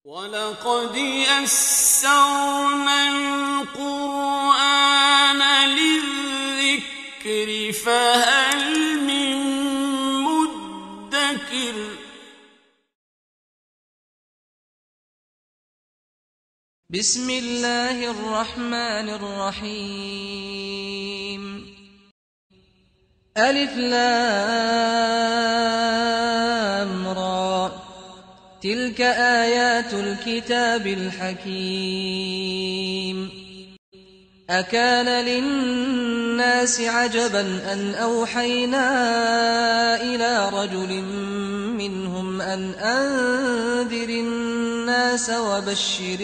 وَلَقَدْ يَسَّرْنَا الْقُرْآنَ لِلذِّكْرِ فَهَلْ مِن مُّدَّكِرٍ بسم الله الرحمن الرحيم ألف لام را تلك آيات الكتاب الحكيم أكان للناس عجبا أن أوحينا إلى رجل منهم أن أنذر الناس وبشر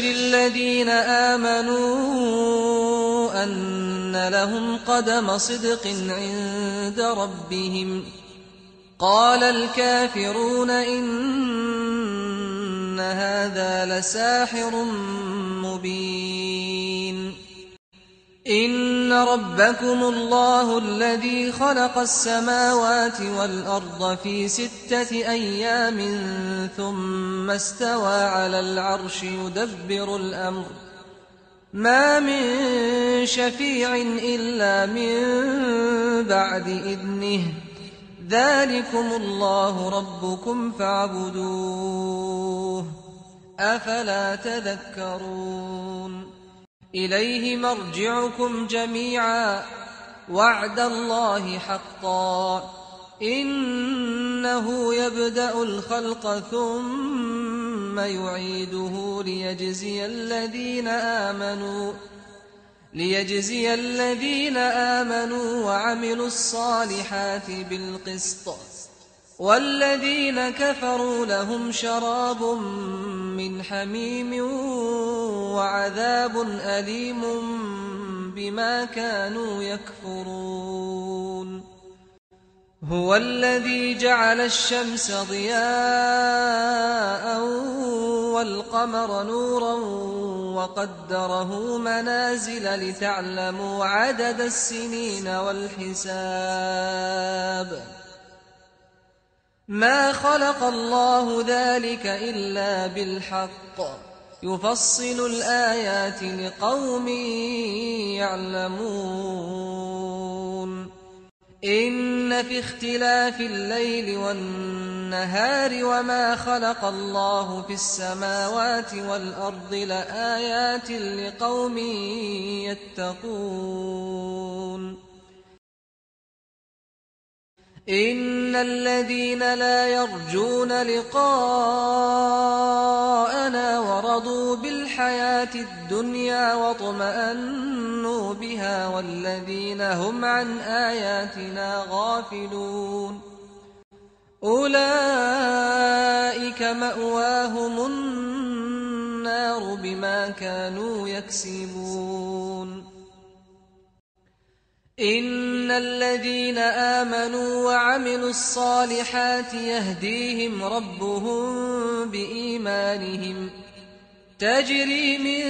الذين آمنوا أن لهم قدم صدق عند ربهم قال الكافرون إن هذا لساحر مبين إن ربكم الله الذي خلق السماوات والأرض في 6 أيام ثم استوى على العرش يدبر الأمر ما من شفيع إلا من بعد إذنه ذلكم الله ربكم فاعبدوه أفلا تذكرون إليه مرجعكم جميعا وعد الله حقا إنه يبدأ الخلق ثم يعيده ليجزي الذين آمنوا وعملوا الصالحات بالقسط والذين كفروا لهم شراب من حميم وعذاب أليم بما كانوا يكفرون هو الذي جعل الشمس ضياء والقمر نورا وقدره منازل لتعلموا عدد السنين والحساب ما خلق الله ذلك إلا بالحق يفصل الآيات لقوم يعلمون إن في اختلاف الليل والنهار وما خلق الله في السماوات والأرض لآيات لقوم يتقون إن الذين لا يرجون لقاءنا ورضوا بالحياة الدنيا واطمأنوا بها والذين هم عن آياتنا غافلون أولئك مأواهم النار بما كانوا يكسبون إن الذين آمنوا وعملوا الصالحات يهديهم ربهم بإيمانهم تجري من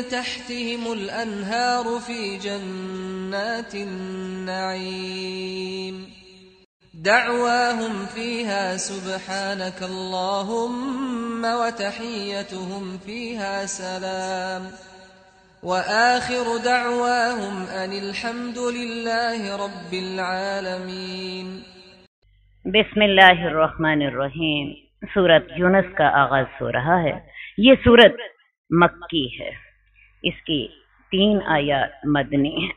تحتهم الأنهار في جنات النعيم دعواهم فيها سبحانك اللهم وتحيتهم فيها سلام وآخر دعواهم أن الحمد لله رب العالمين बिस्मिल्लाहिर्रहमानिर्रहीम। सूरत यूनुस का आगाज हो रहा है। ये सूरत मक्की है। इसकी 3 आयत मदनी है।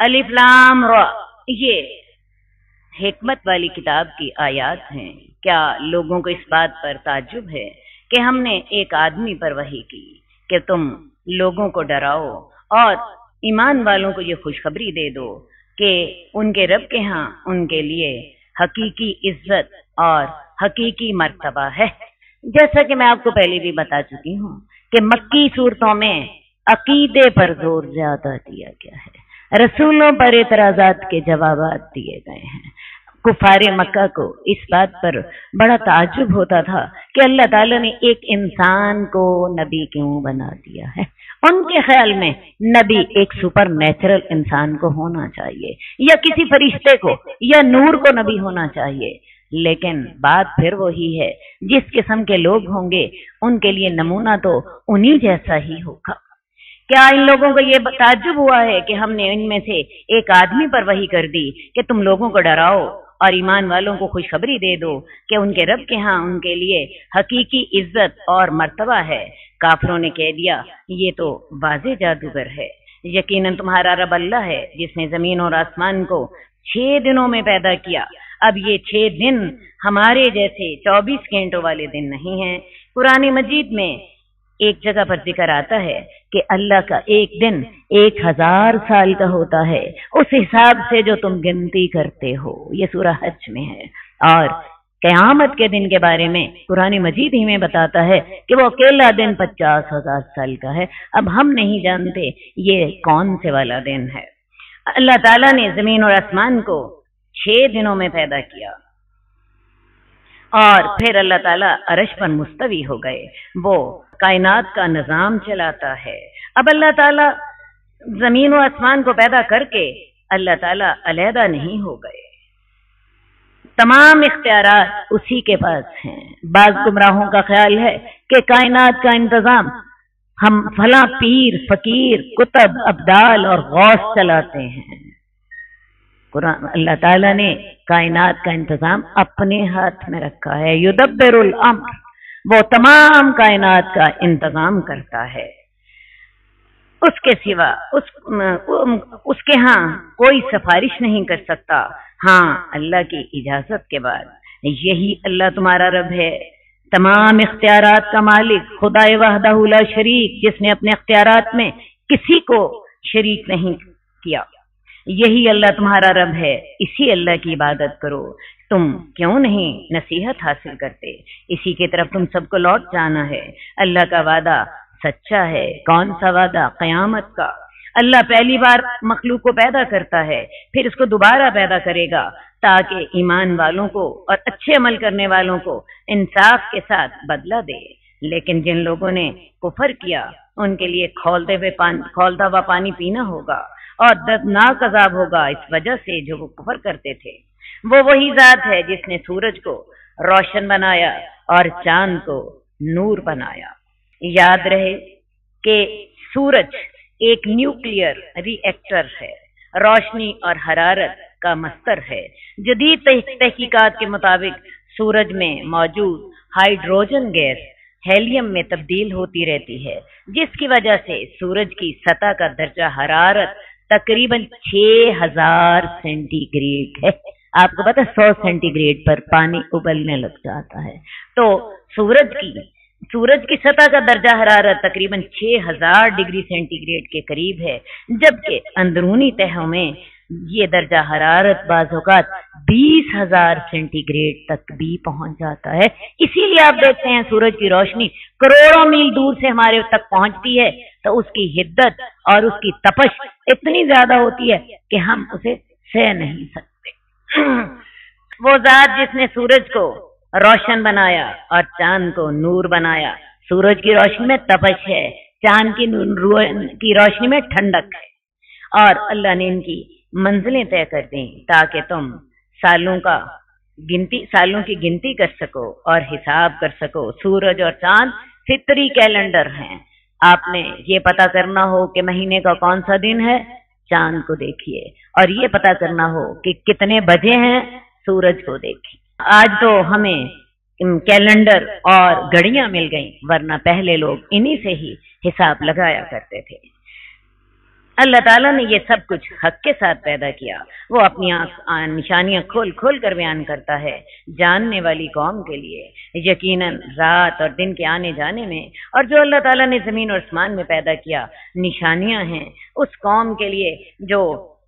अलिफ लाम रा, ये हिकमत वाली किताब की आयत हैं। क्या लोगों को इस बात पर ताज्जुब है कि हमने एक आदमी पर वही की कि तुम लोगों को डराओ और ईमान वालों को ये खुशखबरी दे दो कि उनके रब के यहाँ उनके लिए हकीकी इज्जत और हकीकी मर्तबा है। जैसा कि मैं आपको पहले भी बता चुकी हूँ कि मक्की सूरतों में अकीदे पर जोर ज्यादा दिया गया है। रसूलों पर एतराजात के जवाबात दिए गए हैं। कुफारे मक्का को इस बात पर बड़ा ताज्जुब होता था कि अल्लाह ताला ने एक इंसान को नबी क्यों बना दिया है उनके ख्याल में नबी एक सुपर नेचुरल इंसान को होना चाहिए, या किसी फरिश्ते को या नूर को नबी होना चाहिए। लेकिन बात फिर वही है, जिस किस्म के लोग होंगे उनके लिए नमूना तो उन्हीं जैसा ही होगा। क्या इन लोगों को ये ताज्जुब हुआ है कि हमने इनमें से एक आदमी पर वही कर दी कि तुम लोगों को डराओ और ईमान वालों को खुशखबरी दे दो कि उनके रब के यहाँ उनके लिए हकीकी इज्जत और मर्तबा है। काफिरों ने कह दिया ये तो वाज़े जादूगर है। यकीनन तुम्हारा रब अल्लाह है जिसने जमीन और आसमान को 6 दिनों में पैदा किया। अब ये 6 दिन हमारे जैसे 24 घंटों वाले दिन नहीं हैं। कुरान मजीद में एक जगह पर जिक्र आता है कि अल्लाह का एक दिन 1000 साल का होता है, उस हिसाब से जो तुम गिनती करते हो। ये सूरह हज में है। और क़यामत के दिन के बारे में कुरान मजीद ही में बताता है कि वो अकेला दिन 50,000 साल का है। अब हम नहीं जानते ये कौन से वाला दिन है। अल्लाह ताला ने जमीन और आसमान को 6 दिनों में पैदा किया और फिर अल्लाह ताला अर्श पर मुस्तवी हो गए। वो कायनात का निजाम चलाता है। अब अल्लाह ताला जमीन और आसमान को पैदा करके अल्लाह ताला अलहदा नहीं हो गए, तमाम इख्तियारात उसी के पास हैं। बाज गुमराहों का ख्याल है कि कायनात का इंतजाम हम फला पीर, फकीर, कुतब, अब्दाल और गौस चलाते हैं। कुरान अल्लाह ताला ने कायनात का इंतजाम अपने हाथ में रखा है। युदब्बिरुल अम्र, वो तमाम कायनात का इंतजाम करता है। उसके सिवा उसके यहाँ कोई सिफारिश नहीं कर सकता, हाँ अल्लाह की इजाजत के बाद। यही अल्लाह तुम्हारा रब है, तमाम इख्तियारात का मालिक, खुदाए वहदहू ला शरीक, जिसने अपने इख्तियारात में किसी को शरीक नहीं किया। यही अल्लाह तुम्हारा रब है, इसी अल्लाह की इबादत करो। तुम क्यों नहीं नसीहत हासिल करते? इसी की तरफ तुम सबको लौट जाना है। अल्लाह का वादा सच्चा है। कौन सा वादा? क़यामत का। अल्लाह पहली बार मखलूक को पैदा करता है, फिर उसको दोबारा पैदा करेगा ताकि ईमान वालों को और अच्छे अमल करने वालों को इंसाफ के साथ बदला दे। लेकिन जिन लोगों ने कुफर किया उनके लिए खौलता हुआ पानी पीना होगा और दर्दनाक अजाब होगा इस वजह से जो वो कुफर करते थे। वो वही जात है जिसने सूरज को रोशन बनाया और चांद को नूर बनाया। याद रहे कि सूरज एक न्यूक्लियर रिएक्टर है, रोशनी और हरारत का मस्तर है। जदीद तहकीकात के मुताबिक सूरज में मौजूद हाइड्रोजन गैस हेलियम में तब्दील होती रहती है, जिसकी वजह से सूरज की सतह का दर्जा हरारत तकरीबन 6000 सेंटीग्रेड है। आपको पता है 100 सेंटीग्रेड पर पानी उबलने लग जाता है। तो सूरज की सतह का दर्जा हरारत तकरीबन 6000 डिग्री सेंटीग्रेड के करीब है, जबकि अंदरूनी तहों में ये दर्जा हरारत बाज़ औक़ात 20,000 सेंटीग्रेड तक भी पहुंच जाता है। इसीलिए आप देखते हैं सूरज की रोशनी करोड़ों मील दूर से हमारे तक पहुंचती है तो उसकी हिद्दत और उसकी तपश इतनी ज्यादा होती है कि हम उसे सह नहीं सकते। वो जात जिसने सूरज को रोशन बनाया और चांद को नूर बनाया। सूरज की रोशनी में तपश है, चांद की रोशनी में ठंडक है, और अल्लाह ने इनकी मंजिलें तय कर दी ताकि तुम सालों की गिनती कर सको और हिसाब कर सको। सूरज और चांद फितरी कैलेंडर हैं। आपने ये पता करना हो कि महीने का कौन सा दिन है, चांद को देखिए, और ये पता करना हो कि कितने बजे हैं, सूरज को देखिए। आज तो हमें कैलेंडर और घड़ियां मिल गई, वरना पहले लोग इन्हीं से ही हिसाब लगाया करते थे। अल्लाह ताला ने ये सब कुछ हक के साथ पैदा किया। वो अपनी निशानियां खोल खोल कर बयान करता है जानने वाली कौम के लिए। यकीनन रात और दिन के आने जाने में और जो अल्लाह ताला ने जमीन और आसमान में पैदा किया निशानियां हैं उस कौम के लिए जो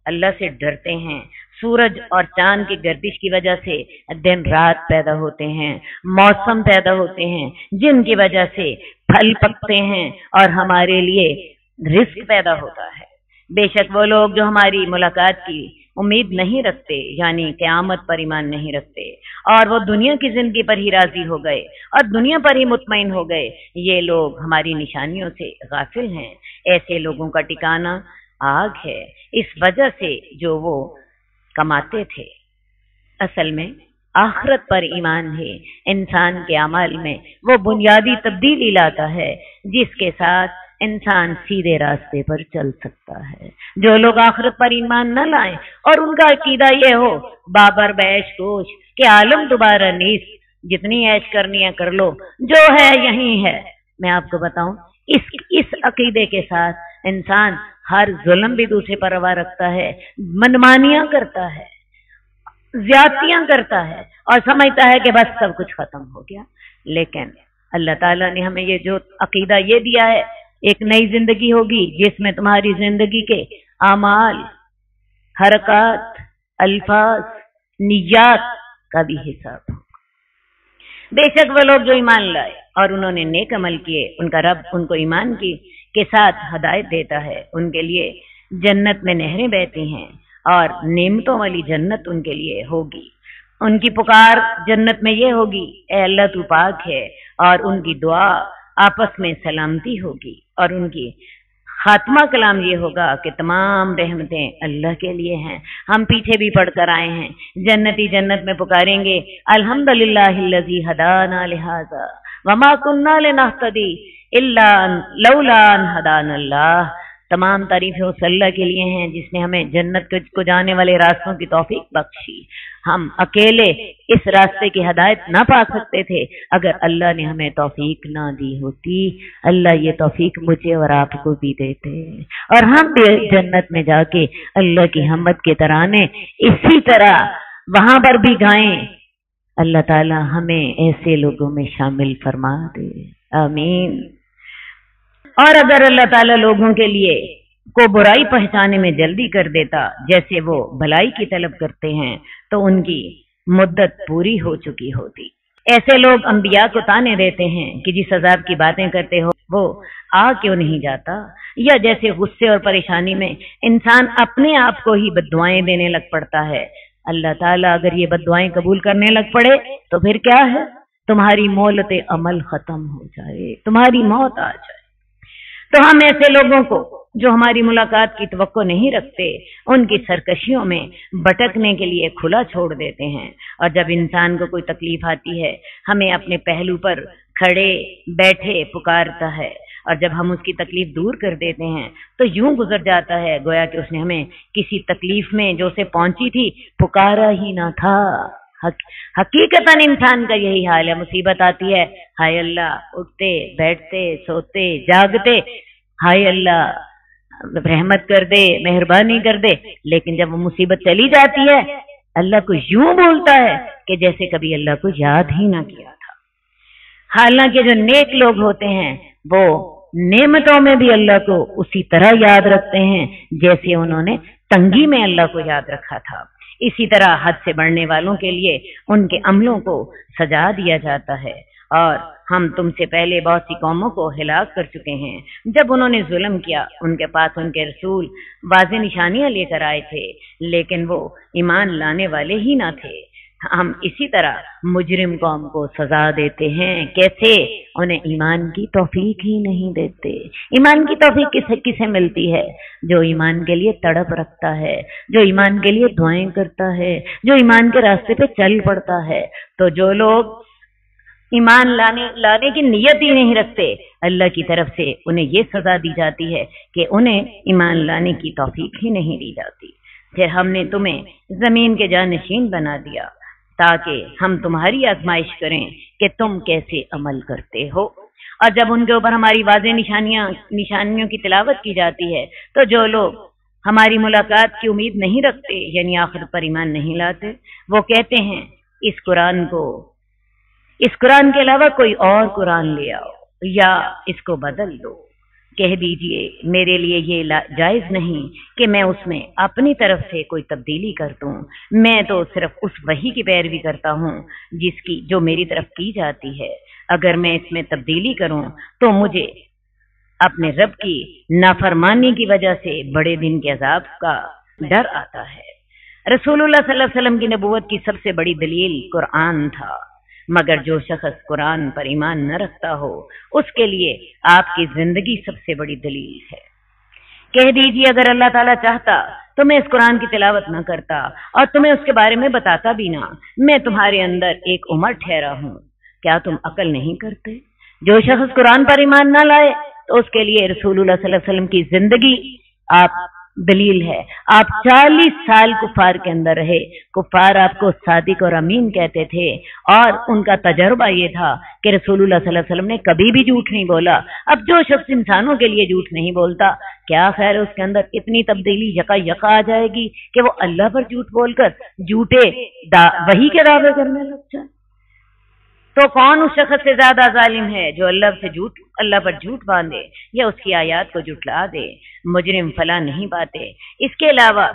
अल्लाह से डरते हैं। सूरज और चांद की गर्दिश की वजह से दिन रात पैदा होते हैं, मौसम पैदा होते हैं, जिनकी वजह से फल पकते हैं और हमारे लिए रिस्क पैदा होता है। बेशक वो लोग जो हमारी मुलाकात की उम्मीद नहीं रखते, यानी क़यामत पर ईमान नहीं रखते اور وہ دنیا کی زندگی پر ہی راضی ہو گئے اور دنیا پر ہی مطمئن ہو گئے، یہ لوگ ہماری نشانیوں سے غافل ہیں۔ ایسے لوگوں کا ٹھکانہ آگ ہے، اس وجہ سے جو وہ کماتے تھے۔ اصل میں آخرت پر ایمان ہے انسان کے اعمال میں وہ بنیادی تبدیلی لاتا ہے جس کے ساتھ انسان سیدھے راستے پر چل سکتا ہے۔ جو لوگ آخرت پر ایمان نہ لائیں اور ان کا عقیدہ یہ ہو بابر بیش کوش کہ عالم دوبارہ نیست، جتنی عیش کرنی ہے کر لو، جو ہے یہی ہے، میں آپ کو بتاؤں اس عقیدے کے ساتھ انسان ہر ظلم بھی دوسرے پر روا رکھتا ہے، منمانیاں کرتا ہے، زیادتیاں کرتا ہے اور سمجھتا ہے کہ بس سب کچھ ختم ہو گیا۔ لیکن اللہ تعالیٰ نے ہمیں یہ جو عقیدہ یہ دیا ہے، ایک نئی زندگی ہوگی جس میں تمہاری زندگی کے اعمال، حرکات، الفاظ، نیات کا بھی حساب ہو۔ بے شک وہ لوگ جو ایمان لائے اور انہوں نے نیک عمل کیے، ان کا رب ان کو ایمان کی کے ساتھ ہدایت دیتا ہے، ان کے لیے جنت میں نہریں بہتی ہیں اور نعمتوں والی جنت ان کے لیے ہوگی۔ ان کی پکار جنت میں یہ ہوگی، اے اللہ تو پاک ہے، اور ان کی دعا آپس میں سلامتی ہوگی، اور ان کی خاتمہ کلام یہ ہوگا کہ تمام رحمتیں اللہ کے لیے ہیں۔ ہم پیچھے بھی پڑھ کر آئے ہیں، جنتی جنت میں پکاریں گے الحمدللہ الذی ہدانا لہذا وما کننا لنہتدی الا لولا ان ہدانا اللہ۔ تمام تعریفیں اس اللہ کے لیے ہیں جس نے ہمیں جنت کو جانے والے راستوں کی توفیق بخشی۔ ہم اکیلے اس راستے کی ہدایت نہ پا سکتے تھے اگر اللہ نے ہمیں توفیق نہ دی ہوتی۔ اللہ یہ توفیق مجھے اور آپ کو بھی دیتے اور ہم بھی جنت میں جا کے اللہ کی حمد کے ترانے اسی طرح وہاں پر بھی گائیں۔ اللہ تعالی ہمیں ایسے لوگوں میں شامل فرما دے، آمین۔ اور اگر اللہ تعالیٰ لوگوں کے لیے کو برائی پہنچانے میں جلدی کر دیتا جیسے وہ بھلائی کی طلب کرتے ہیں تو ان کی مدت پوری ہو چکی ہوتی۔ ایسے لوگ انبیاء کو تانے دیتے ہیں کہ جس عذاب کی باتیں کرتے ہو وہ آ کیوں نہیں جاتا، یا جیسے غصے اور پریشانی میں انسان اپنے آپ کو ہی بددعائیں دینے لگ پڑتا ہے۔ اللہ تعالیٰ اگر یہ بددعائیں قبول کرنے لگ پڑے تو پھر کیا ہے، تمہاری مہلت عمل ختم ہو جائے، تمہاری موت آ جائے۔ تو ہم ایسے لوگوں کو جو ہماری ملاقات کی توقع نہیں رکھتے ان کی سرکشیوں میں بھٹکنے کے لیے کھلا چھوڑ دیتے ہیں، اور جب انسان کو کوئی تکلیف آتی ہے ہمیں اپنے پہلو پر کھڑے بیٹھے پکارتا ہے، اور جب ہم اس کی تکلیف دور کر دیتے ہیں تو یوں گزر جاتا ہے گویا کہ اس نے ہمیں کسی تکلیف میں جو اسے پہنچی تھی پکارا ہی نہ تھا۔ حقیقتاً انسان کا یہی حال ہے، مصیبت آتی ہے ہائے اللہ، اٹھتے بیٹھتے سوتے جاگتے ہائے اللہ رحمت کر دے، مہربانی کر دے، لیکن جب وہ مصیبت چلی جاتی ہے اللہ کو یوں بولتا ہے کہ جیسے کبھی اللہ کو یاد ہی نہ کیا تھا۔ حالانکہ جو نیک لوگ ہوتے ہیں وہ نعمتوں میں بھی اللہ کو اسی طرح یاد رکھتے ہیں جیسے انہوں نے تنگی میں اللہ کو یاد رکھا تھا۔ اسی طرح حد سے بڑھنے والوں کے لیے ان کے عملوں کو سجا دیا جاتا ہے، اور ہم تم سے پہلے بہت سی قوموں کو ہلاک کر چکے ہیں جب انہوں نے ظلم کیا۔ ان کے پاس ان کے رسول واضح نشانیاں لے کر آئے تھے لیکن وہ ایمان لانے والے ہی نہ تھے۔ ہم اسی طرح مجرم قوم کو سزا دیتے ہیں، کیسے؟ انہیں ایمان کی توفیق ہی نہیں دیتے۔ ایمان کی توفیق کسے ملتی ہے؟ جو ایمان کے لیے تڑپ رکھتا ہے، جو ایمان کے لیے دعائیں کرتا ہے، جو ایمان کے راستے پہ چل پڑتا ہے۔ تو جو لوگ ایمان لانے کی نیت ہی نہیں رکھتے اللہ کی طرف سے انہیں یہ سزا دی جاتی ہے کہ انہیں ایمان لانے کی توفیق ہی نہیں دی جاتی۔ پھر ہم نے تمہیں زمین کے جانشین بنا دیا تاکہ ہم تمہاری آزمائش کریں کہ تم کیسے عمل کرتے ہو، اور جب ان کے اوپر ہماری واضح نشانیوں کی تلاوت کی جاتی ہے تو جو لوگ ہماری ملاقات کی امید نہیں رکھتے یعنی آخرت پر ایمان نہیں لاتے وہ کہتے ہیں اس قرآن کے علاوہ کوئی اور قرآن لے آؤ یا اس کو بدل دو۔ کہہ دیجئے میرے لیے یہ جائز نہیں کہ میں اس میں اپنی طرف سے کوئی تبدیلی کر دوں، میں تو صرف اس وحی کی پیروی کرتا ہوں جو میری طرف کی جاتی ہے۔ اگر میں اس میں تبدیلی کروں تو مجھے اپنے رب کی نافرمانی کی وجہ سے بڑے دن کے عذاب کا ڈر آتا ہے۔ रसूलुल्लाह सल्लल्लाहु अलैहि वसल्लम की नबूवत की सबसे बड़ी दलील कुरान था, मगर जो शख्स कुरान पर ईमान न रखता हो उसके लिए आपकी जिंदगी सबसे बड़ी दलील है। कह दीजिए अगर अल्लाह ताला चाहता तो मैं इस कुरान की तिलावत न करता और तुम्हें उसके बारे में बताता भी ना, मैं तुम्हारे अंदर एक उमर ठहरा हूं, क्या तुम अकल नहीं करते? जो शख्स कुरान पर ईमान न लाए तो उसके लिए रसूलुल्लाह सल्लल्लाहु अलैहि वसल्लम की जिंदगी आप दलील है। आप 40 साल कुफार के अंदर रहे, कुफार आपको सादिक और अमीन कहते थे और उनका तजर्बा ये था कि रसूलुल्लाह सल्लल्लाहु अलैहि वसल्लम ने कभी भी झूठ नहीं बोला। अब जो शख्स इंसानों के लिए झूठ नहीं बोलता, क्या खैर है उसके अंदर इतनी तब्दीली यका यका आ जाएगी कि वो अल्लाह पर झूठ बोलकर झूठे वही के दावे करने लग जाए। तो कौन उस शख्स से ज्यादा जालिम है जो अल्लाह पर झूठ बांधे या उसकी आयत को झुठला दे? मुजरिम फला नहीं पाते। इसके अलावा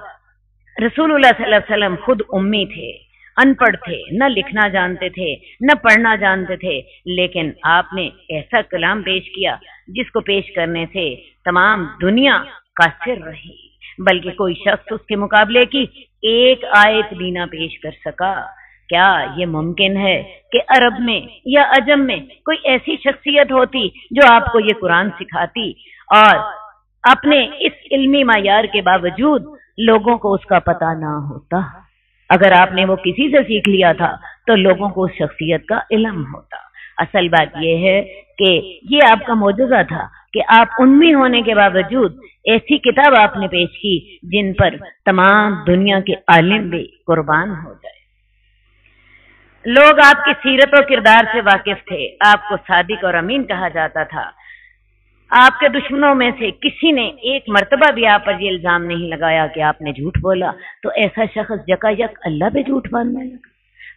रसूलुल्लाह सल्लल्लाहु अलैहि वसल्लम खुद उम्मी थे, अनपढ़ थे, न लिखना जानते थे न पढ़ना जानते थे, लेकिन आपने ऐसा कलाम पेश किया जिसको पेश करने से तमाम दुनिया कासिर रही, बल्कि कोई शख्स उसके मुकाबले की एक आयत भी ना पेश कर सका। क्या ये मुमकिन है कि अरब में या अजम में कोई ऐसी शख्सियत होती जो आपको ये कुरान सिखाती और अपने इस इल्मी मायार के बावजूद लोगों को उसका पता ना होता? अगर आपने वो किसी से सीख लिया था तो लोगों को उस शख्सियत का इल्म होता। असल बात यह है कि ये आपका मौजूदा था कि आप उम्मी होने के बावजूद ऐसी किताब आपने पेश की जिन पर तमाम दुनिया के आलिम भी कुर्बान हो जाए। लोग आपकी सीरत और किरदार से वाकिफ थे, आपको सादिक और अमीन कहा जाता था। आपके दुश्मनों में से किसी ने एक मर्तबा भी आप पर ये इल्जाम नहीं लगाया कि आपने झूठ बोला, तो ऐसा शख्स यकायक अल्लाह पे झूठ बांधने लगा।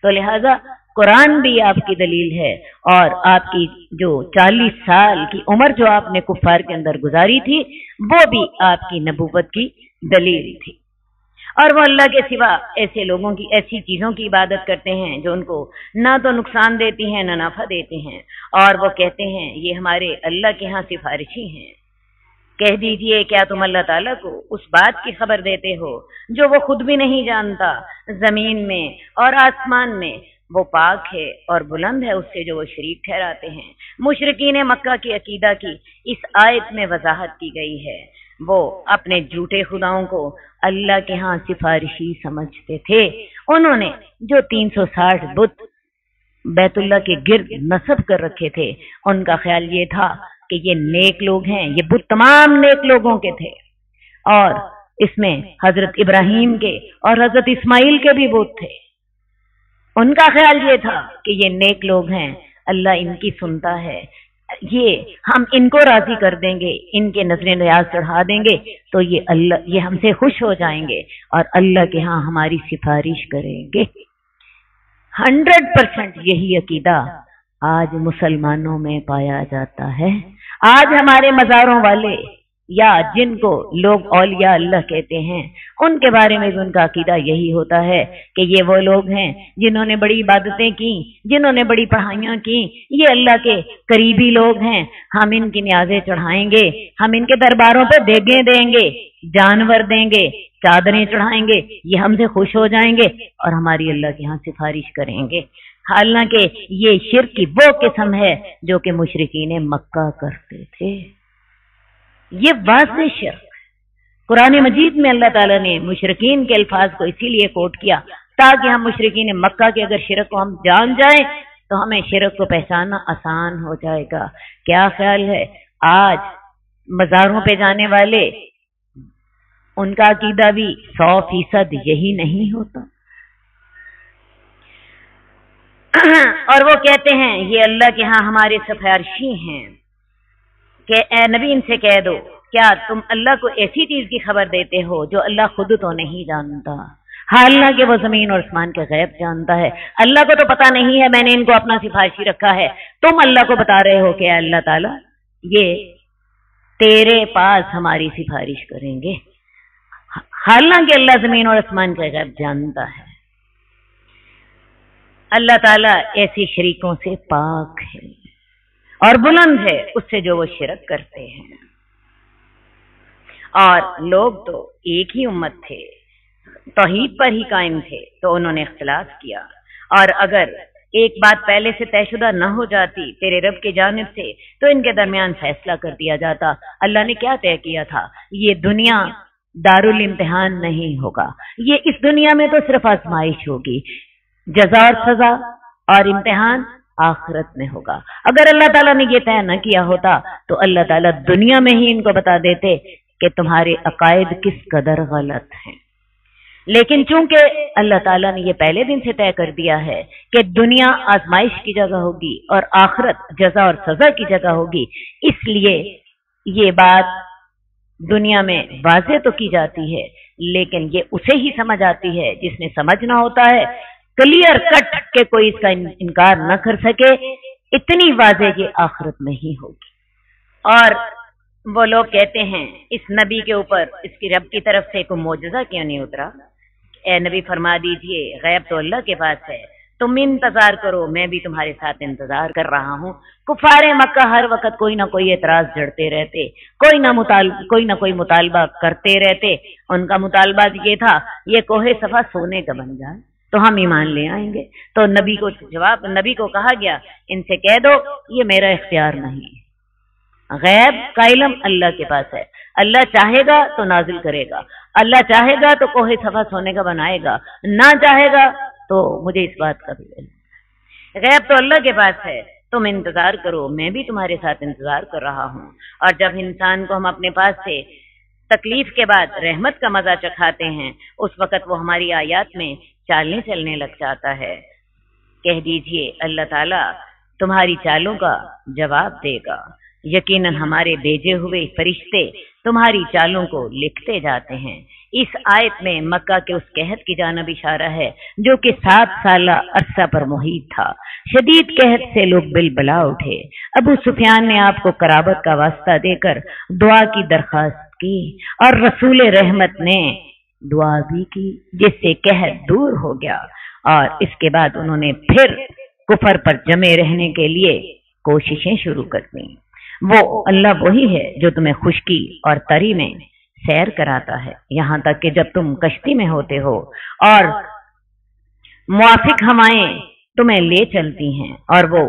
तो लिहाजा कुरान भी आपकी दलील है और आपकी जो 40 साल की उम्र जो आपने कुफार के अंदर गुजारी थी वो भी आपकी नबूवत की दलील थी। और वो अल्लाह के सिवा ऐसे लोगों की ऐसी चीजों की इबादत करते हैं जो उनको ना तो नुकसान देती हैं ना नफा देती हैं, और वो कहते हैं ये हमारे अल्लाह के यहाँ सिफारिशी हैं। कह दीजिए क्या तुम अल्लाह ताला को उस बात की खबर देते हो जो वो खुद भी नहीं जानता? जमीन में और आसमान में वो पाक है और बुलंद है उससे जो वो शरीक ठहराते हैं। मुशरिकीन मक्का की अकीदा की इस आयत में वजाहत की गई है। वो अपने झूठे खुदाओं को अल्लाह के यहाँ सिफारिशी समझते थे। उन्होंने जो 360 बुत बैतुल्लाह के गिर्द नस्ब कर रखे थे, उनका ख्याल ये था कि ये नेक लोग हैं, ये बुत तमाम नेक लोगों के थे, और इसमें हजरत इब्राहिम के और हजरत इस्माइल के भी बुत थे। उनका ख्याल ये था कि ये नेक लोग हैं, अल्लाह इनकी सुनता है, ये हम इनको राजी कर देंगे, इनके नजर न्याज चढ़ा देंगे तो ये अल्लाह ये हमसे खुश हो जाएंगे और अल्लाह के यहाँ हमारी सिफारिश करेंगे। 100% यही अकीदा आज मुसलमानों में पाया जाता है। आज हमारे मज़ारों वाले या जिनको लोग औलिया अल्लाह कहते हैं उनके बारे में भी उनका अकीदा यही होता है कि ये वो लोग हैं जिन्होंने बड़ी इबादतें की, जिन्होंने बड़ी पढ़ाइयाँ की, ये अल्लाह के करीबी लोग हैं, हम इनकी न्याज़ें चढ़ाएंगे, हम इनके दरबारों पे देगे देंगे, जानवर देंगे, चादरें चढ़ाएंगे, ये हमसे खुश हो जाएंगे और हमारी अल्लाह के यहाँ सिफारिश करेंगे। हालांकि ये शिर्क की वो किस्म है जो कि मुशरिकीन मक्का करते थे। ये वाज़ेह शिर्क। कुरान मजीद में अल्लाह ताला ने मुशरिकीन के अल्फाज को इसीलिए कोट किया ताकि हम मुशरिकीन मक्का के अगर शिर्क को हम जान जाएं तो हमें शिर्क को पहचानना आसान हो जाएगा। क्या ख्याल है आज मज़ारों पे जाने वाले उनका अकीदा भी 100% यही नहीं होता? और वो कहते हैं ये अल्लाह के यहाँ हमारे सिफारिशी हैं कि ए नबी इनसे कह दो क्या तुम अल्लाह को ऐसी चीज की खबर देते हो जो अल्लाह खुद तो नहीं जानता, हालांकि वो जमीन और आसमान के गैब जानता है। अल्लाह को तो पता नहीं है, मैंने इनको अपना सिफारिशी रखा है, तुम अल्लाह को बता रहे हो कि अल्लाह ताला ये तेरे पास हमारी सिफारिश करेंगे, हालांकि अल्लाह जमीन और आसमान के गैब जानता है। अल्लाह ताला ऐसे शरीकों से पाक है और बुलंद है उससे जो वो शिरक करते हैं। और लोग तो एक ही उम्मत थे, तौहीद पर ही कायम थे तो उन्होंने इख्तिलाफ किया, और अगर एक बात पहले से तयशुदा न हो जाती तेरे रब की जानिब से तो इनके दरमियान फैसला कर दिया जाता। अल्लाह ने क्या तय किया था, ये दुनिया दारुल इम्तिहान नहीं होगा, ये इस दुनिया में तो सिर्फ आजमाइश होगी, जज़ा और सजा और इम्तिहान आखिरत में होगा। अगर अल्लाह ताला ने ये तय न किया होता तो अल्लाह ताला दुनिया में ही इनको बता देते कि तुम्हारे अकायद किस कदर गलत हैं। लेकिन चूंकि अल्लाह ताला ने ये पहले दिन से तय कर दिया है कि दुनिया आजमाइश की जगह होगी और आखिरत जज़ा और सजा की जगह होगी, इसलिए ये बात दुनिया में वाज़ेह तो की जाती है, लेकिन ये उसे ही समझ आती है जिसने समझना होता है, क्लियर कट के कोई इसका इनकार न कर सके, इतनी वाज़ेह ये आखिरत में ही होगी। और वो लोग कहते हैं इस नबी के ऊपर इसकी रब की तरफ से कोई मोजज़ा क्यों नहीं उतरा? ए नबी फरमा दीजिए गैब तो अल्लाह के पास है, तुम इंतजार करो, मैं भी तुम्हारे साथ इंतजार कर रहा हूँ। कुफारे मक्का हर वक्त कोई ना कोई एतराज जड़ते रहते, कोई ना कोई मुतालबा करते रहते। उनका मुतालबा ये था ये कोहे सफा सोने का बन जाए तो हम ईमान ले आएंगे। तो नबी को कहा गया इनसे कह दो ये मेरा इख्तियार नहीं है, गैब का इल्म अल्लाह के पास है, अल्लाह चाहेगा तो नाजिल करेगा, अल्लाह चाहेगा तो कोहे सफा सोने का बनाएगा, ना चाहेगा तो मुझे इस बात का भी इल्म। गैब तो अल्लाह के पास है, तुम इंतजार करो, मैं भी तुम्हारे साथ इंतजार कर रहा हूँ। और जब इंसान को हम अपने पास से तकलीफ के बाद रहमत का मजा चखाते हैं उस वक्त वो हमारी आयत में चालने चलने लग जाता है। कह दीजिए अल्लाह ताला तुम्हारी चालों का जवाब देगा, यकीनन हमारे भेजे हुए फरिश्ते तुम्हारी चालों को लिखते जाते हैं। इस आयत में मक्का के उस कहत की जानब इशारा है जो कि 7 साल अरसा पर मुहीत था। शदीद कहत से लोग बिलबला उठे। अबू सुफियान ने आपको कराबत का वास्ता देकर दुआ की दरखास्त की और रसूल रहमत ने दुआ भी की, जिससे कहत दूर हो गया। और इसके बाद उन्होंने फिर कुफर पर जमे रहने के लिए कोशिशें शुरू कर दी। वो अल्लाह वही है जो तुम्हें खुशकी और तरी में सैर कराता है, यहाँ तक कि जब तुम कश्ती में होते हो और मुआफिक हवाएं तुम्हें ले चलती हैं और वो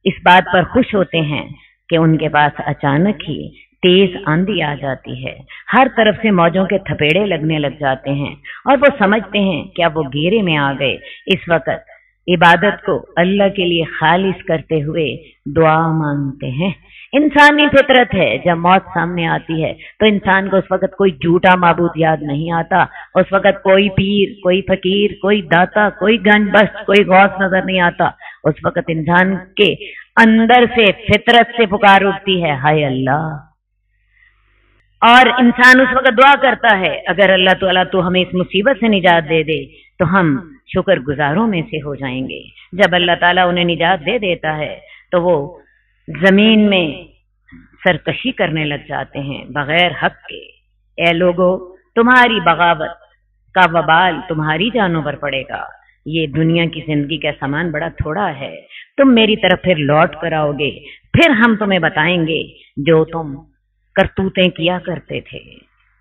इस बात पर खुश होते हैं कि उनके पास अचानक ही तेज आंधी आ जाती है, हर तरफ से मौजों के थपेड़े लगने लग जाते हैं और वो समझते हैं कि अब वो घेरे में आ गए। इस वक्त इबादत को अल्लाह के लिए खालिस करते हुए दुआ मांगते हैं। इंसानी फितरत है, जब मौत सामने आती है तो इंसान को उस वक्त कोई झूठा माबूद याद नहीं आता, उस वक्त कोई पीर, कोई फकीर, कोई दाता, कोई गंजबख्श, कोई गौस नजर नहीं आता। उस वक्त इंसान के अंदर से फितरत से पुकार उठती है हाय अल्लाह, और इंसान उस वक्त दुआ करता है अगर अल्लाह ताला तो हमें इस मुसीबत से निजात दे दे तो हम शुक्र गुजारों में से हो जाएंगे। जब अल्लाह ताला उन्हें निजात दे देता है तो वो जमीन में सरकशी करने लग जाते हैं बगैर हक के। ए लोगो, तुम्हारी बगावत का वबाल तुम्हारी जानों पर पड़ेगा। ये दुनिया की जिंदगी का सामान बड़ा थोड़ा है, तुम मेरी तरफ फिर लौट कर आओगे, फिर हम तुम्हें बताएंगे जो तुम करतूतें किया करते थे।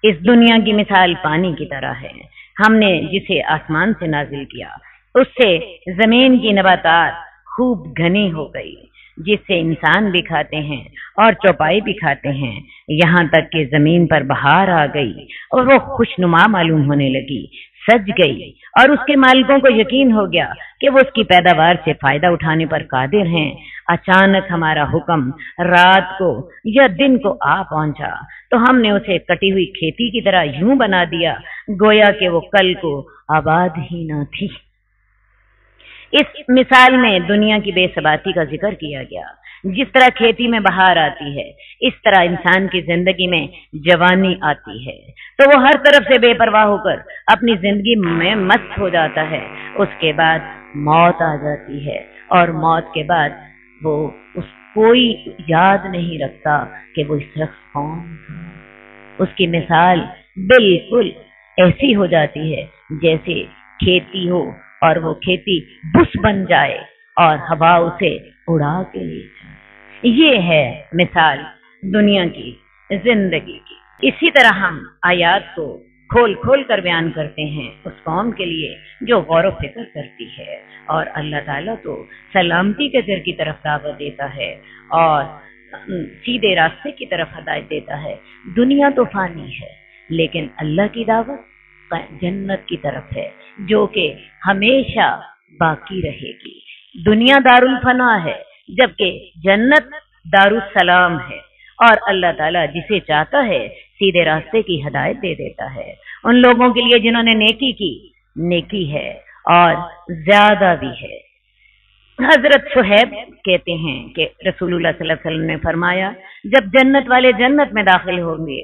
इस दुनिया की मिसाल पानी की तरह है, हमने जिसे आसमान से नाजिल किया उससे जमीन की नबातात खूब घनी हो गई, जिससे इंसान भी खाते हैं और चौपाई भी खाते हैं, यहाँ तक कि जमीन पर बहार आ गई और वो खुशनुमा मालूम होने लगी, सज गई और उसके मालिकों को यकीन हो गया कि वो उसकी पैदावार से फायदा उठाने पर कादिर हैं। अचानक हमारा हुक्म रात को या दिन को आ पहुंचा तो हमने उसे कटी हुई खेती की तरह यूं बना दिया गोया कि वो कल को आबाद ही ना थी। इस मिसाल में दुनिया की बेसबाती का जिक्र किया गया। जिस तरह खेती में बहार आती है इस तरह इंसान की जिंदगी में जवानी आती है तो वो हर तरफ से बेपरवाह होकर अपनी जिंदगी में मस्त हो जाता है। उसके बाद मौत आ जाती है और मौत के बाद वो कोई याद नहीं रखता कि वो इस शख्स कौन था। उसकी मिसाल बिल्कुल ऐसी हो जाती है जैसे खेती हो और वो खेती बुस बन जाए और हवा उसे उड़ा के ले जाए। ये है मिसाल दुनिया की जिंदगी की। इसी तरह हम आयात को کھول کھول کر بیان کرتے ہیں اس قوم کے لیے جو غور و فکر کرتی ہے. اور اللہ تعالیٰ تو سلامتی کے در کی طرف دعوت دیتا ہے اور سیدھے راستے کی طرف ہدایت دیتا ہے. دنیا تو فانی ہے لیکن اللہ کی دعوت جنت کی طرف ہے جو کہ ہمیشہ باقی رہے گی. دنیا دارالفنا ہے جبکہ جنت دارالسلام ہے. اور اللہ تعالیٰ جسے چاہتا ہے سیدھے راستے کی ہدایت دے دیتا ہے. ان لوگوں کے لیے جنہوں نے نیکی کی، نیکی ہے اور زیادہ بھی ہے. حضرت صہیب کہتے ہیں کہ رسول اللہ صلی اللہ علیہ وسلم نے فرمایا جب جنت والے جنت میں داخل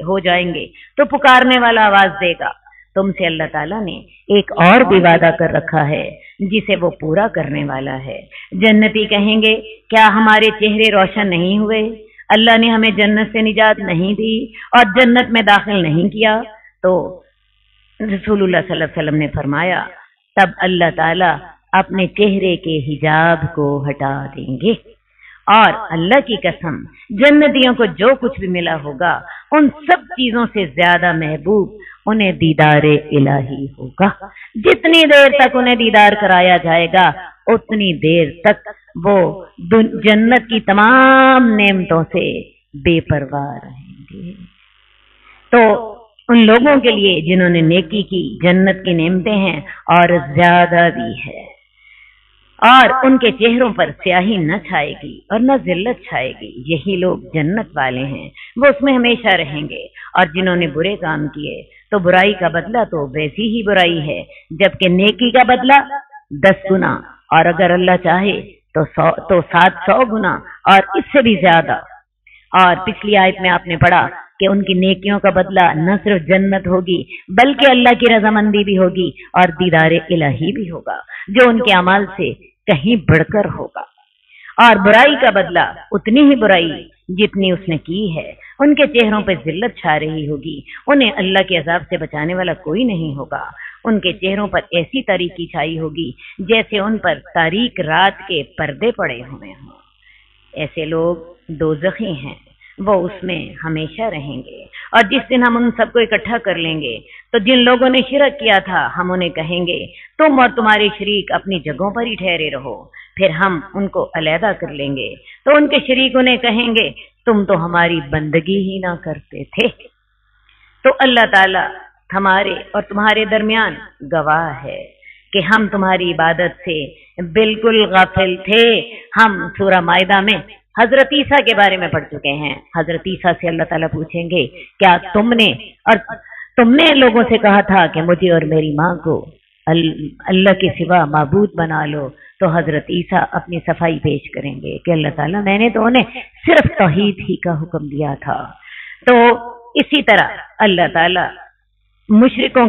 ہو جائیں گے تو پکارنے والا آواز دے گا تم سے اللہ تعالیٰ نے ایک اور بھی وعدہ کر رکھا ہے جسے وہ پورا کرنے والا ہے. جنتی کہیں گے کیا ہمارے چہرے روشن نہیں ہوئے؟ اللہ نے ہمیں جنت سے نجات نہیں دی اور جنت میں داخل نہیں کیا؟ تو رسول اللہ صلی اللہ علیہ وسلم نے فرمایا تب اللہ تعالیٰ اپنے چہرے کے حجاب کو ہٹا دیں گے. اور اللہ کی قسم جنتیوں کو جو کچھ بھی ملا ہوگا ان سب چیزوں سے زیادہ محبوب انہیں دیدار الہی ہوگا. جتنی دیر تک انہیں دیدار کرایا جائے گا اتنی دیر تک وہ جنت کی تمام نعمتوں سے بے پرواہ رہیں گے. تو ان لوگوں کے لیے جنہوں نے نیکی کی جنت کی نعمتیں ہیں اور زیادہ بھی ہے. اور ان کے چہروں پر سیاہی نہ چھائے گی اور نہ ذلت چھائے گی. یہی لوگ جنت والے ہیں، وہ اس میں ہمیشہ رہیں گے. اور جنہوں نے برے کام کیے تو برائی کا بدلہ تو ویسی ہی برائی ہے جبکہ نیکی کا بدلہ 10 گنا اور اگر اللہ چاہے تو 700 گنا اور اس سے بھی زیادہ. اور پچھلی آیت میں آپ نے پڑھا کہ ان کی نیکیوں کا بدلہ نہ صرف جنت ہوگی بلکہ اللہ کی رضامندی بھی ہوگی اور دیدار الہی بھی ہوگا جو ان کے اعمال سے کہیں بڑھ کر ہوگا. اور برائی کا بدلہ اتنی ہی برائی جتنی اس نے کی ہے. ان کے چہروں پہ ذلت چھا رہی ہوگی، انہیں اللہ کے عذاب سے بچانے والا کوئی نہیں ہوگا. ان کے چہروں پر ایسی تاریکی چھائی ہوگی جیسے ان پر تاریک رات کے پردے پڑے ہوئے ہوں. ایسے لوگ دوزخی ہیں، وہ اس میں ہمیشہ رہیں گے. اور جس دن ہم ان سب کو اکٹھا کر لیں گے تو جن لوگوں نے شرک کیا تھا ہم انہیں کہیں گے تم اور تمہارے شریک اپنی جگہوں پر ہی ٹھہرے رہو. پھر ہم ان کو علیحدہ کر لیں گے تو ان کے شریک انہیں کہیں گے تم تو ہماری بندگی ہی نہ کرتے تھے. تو اللہ تعالیٰ ہمارے اور تمہارے درمیان گواہ ہے کہ ہم تمہاری عبادت سے بالکل غافل تھے. ہم سورہ مائدہ میں حضرت عیسیٰ کے بارے میں پڑھ چکے ہیں. حضرت عیسیٰ سے اللہ تعالیٰ پوچھیں گے کیا تم نے لوگوں سے کہا تھا کہ مجھے اور میری ماں کو اللہ کے سوا معبود بنا لو؟ تو حضرت عیسیٰ اپنی صفائی پیش کریں گے کہ اللہ تعالیٰ میں نے تو انہیں صرف توحید ہی کا حکم دیا تھا. تو اسی طرح اللہ تعالیٰ مشرکوں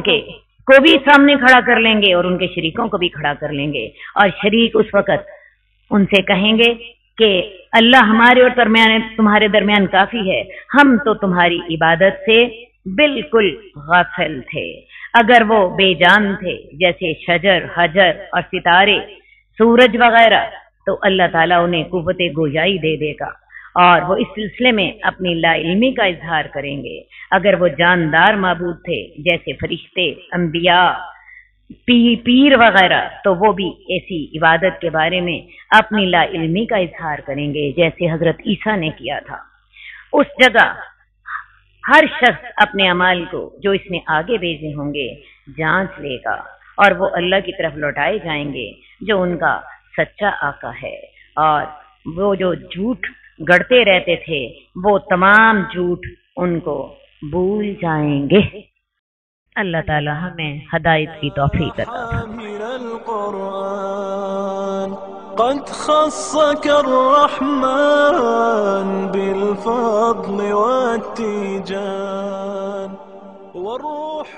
کو بھی سامنے کھڑا کر لیں گے اور ان کے شریکوں کو بھی کھڑا کر لیں گے. اور شریک اس وقت ان سے کہیں گے کہ اللہ ہمارے اور تمہارے درمیان کافی ہے، ہم تو تمہاری عبادت سے بالکل غافل تھے. اگر وہ بے جان تھے جیسے شجر، حجر اور ستارے، سورج وغیرہ، تو اللہ تعالیٰ انہیں قوت گویائی دے دے گا اور وہ اس سلسلے میں اپنی لا علمی کا اظہار کریں گے. اگر وہ جاندار معبود تھے جیسے فرشتے، انبیاء، پیر وغیرہ، تو وہ بھی ایسی عبادت کے بارے میں اپنی لا علمی کا اظہار کریں گے جیسے حضرت عیسیٰ نے کیا تھا. اس جگہ ہر شخص اپنے اعمال کو جو اس نے آگے بھیجے ہوں گے جانچ لے گا اور وہ اللہ کی طرف لوٹائے جائیں گے جو ان کا سچا آقا ہے. اور وہ جو جھوٹ گڑتے رہتے تھے وہ تمام جھوٹ ان کو بھول جائیں گے. اللہ تعالی ہمیں ہدایت کی توفیق عطا فرمائے. قد خصك الرحمن بالفضل والتيجان والروح